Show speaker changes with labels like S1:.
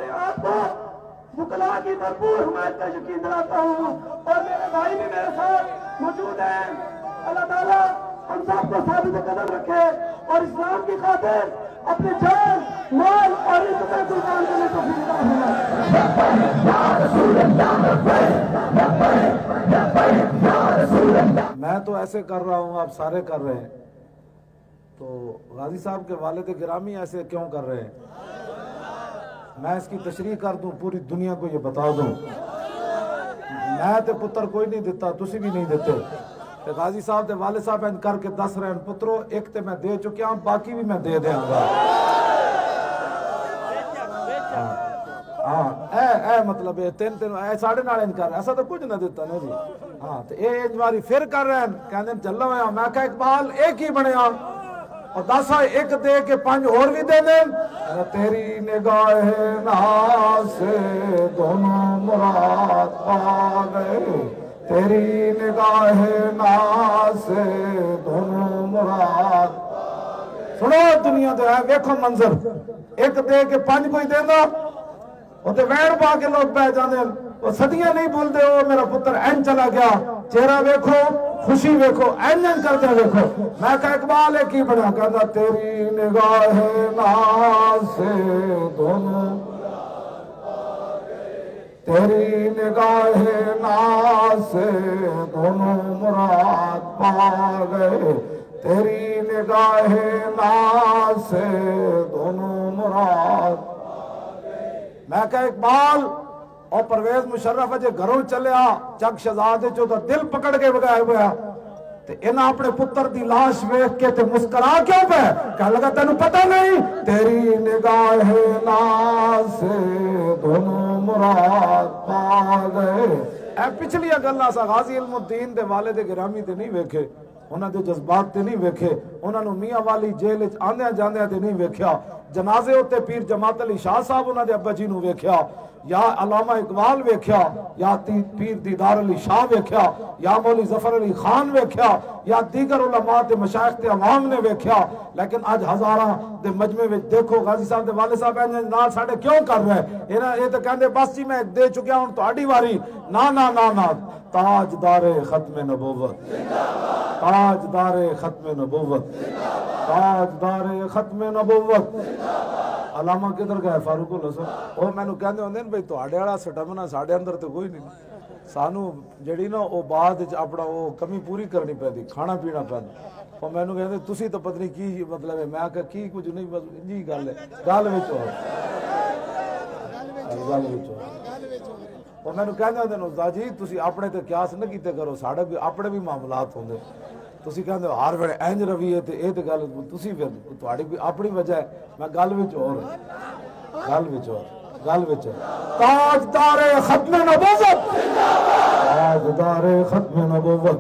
S1: अपने आप को मुकला की भरपूर हिमायत का यकीन दिलाता हूँ। और मेरे भाई भी मेरे साथ मौजूद हैं। अल्लाह ताला हम सबको साबित कदम रखे और इस्लाम की खातिर अपने जान माल और इज्जत कुर्बान करने को
S2: मैं तो ऐसे कर रहा हूँ, आप सारे कर रहे हैं, तो गाजी साहब के वालिद गिरामी ऐसे क्यों कर रहे हैं? मैं इसकी तशरीह कर दूं, पूरी दुनिया को ये बता दूं। मैं तो पुत्र कोई नहीं देता, तुसी भी नहीं देते। तो गाजी साहब के वाले साहब इंज करके दस रहे हैं पुत्रों, एक तो मैं दे चुकिया, बाकी भी मैं दे देंगा। हाँ ए मतलब ये तीन साढ़े नाल इंज कर, ऐसा तो कुछ ना देता ना जी। हाँ तो ये इंज बारी फिर कर रहे हैं, कहते चलो होया। मैं कहा इकबाल एक ही बनया और 10 एक दे के 5 और भी दे दे। तेरी निगाह से दोनों मुराद पा गए, तेरी निगाह से दोनों मुराद। सुनो दुनिया तो है, देखो मंजर, एक दे के 5 कोई देना, वो तो वैर पा के लोग बह जाते, वो सदियां नहीं भूलते। वो मेरा पुत्र एन चला गया, चेहरा देखो, खुशी देखो, एन एन करते देखो। मैं कहा इकबाल एक ही बना, कहता तेरी निगाह से दोनों, तेरी निगाह से दोनों मुराद पा गए, तेरी निगाह से दोनों मुराद। मैं कहा इकबाल और परवेज मुशर्रफ अजे घरों चलिया, चक शहजादे चो दिल पकड़ के बगाया हुआ, ते इन्हें अपने पुत्र की लाश वेख के ते मुस्कुरा क्यों पे? कह लगा तेन पता नहीं, तेरी निगाह से दोनों मुराद पा गए। ए पिछलियां गल्लां सा गाजी इल्मुद्दीन दे वालिद गिरामी ते नहीं वेखे, उन्होंने जज्बात ते नहीं वेखे, उन्होंने मियाँ वाली जेल आंदे जांदे ते नहीं वेख्या, जनाजे उत्ते पीर जमात अली शाह साहब उन्होंने अब्बा जी नूं वेख्या, या अलामा इकबाल वेख्या, या पीर दीदार अली शाह वेख्या, या मौली जफर अली खान वेख्या, या दीगर उलमा ते मशाइख ते अवाम ने वेख्या। लेकिन अज हजारां दे मजमे विच देखो गाजी साहब दे वाले साहब नाल साडे क्यों कर रहे? इन्हां ये तो कहंदे बस जी मैं दे चुकिया, हुण तुहाडी वारी। ना ना ना ना, ताजदारे खत्म नबुव्वत, ताजदारे खत्म नबुव्वत, ताजदारे खत्म नबुव्वत। अलामा किधर गए फारूकुल हसन? वो मैनू कहते होंगे भाई तुहाडे वाला स्टैमिना साडे अंदर तो कोई नहीं, सानू जड़ी ना वो बाद अपना वो कमी पूरी करनी पैंदी, खाना पीना पैंदा। और मैनू कहते तुसी तो पता नहीं की मतलब है। मैं कहा की कुछ नहीं, बस जी गल है, गल विच हो, गल विच हो। और मैनू कहते होंगे उस्ताद जी तुसी अपने ते क्यास न कीते करो, साडे भी अपने भी मामलात होंगे। तुसी कहते हो हर वेले इंज रवीए ते ये तो गल तुसी फिर तुहाडी भी अपनी वजह है। मैं गल विच होर, गल विच होर, गल विच ताजदारे खत्म नबुव्वत, ताजदारे खत्म नबुव्वत।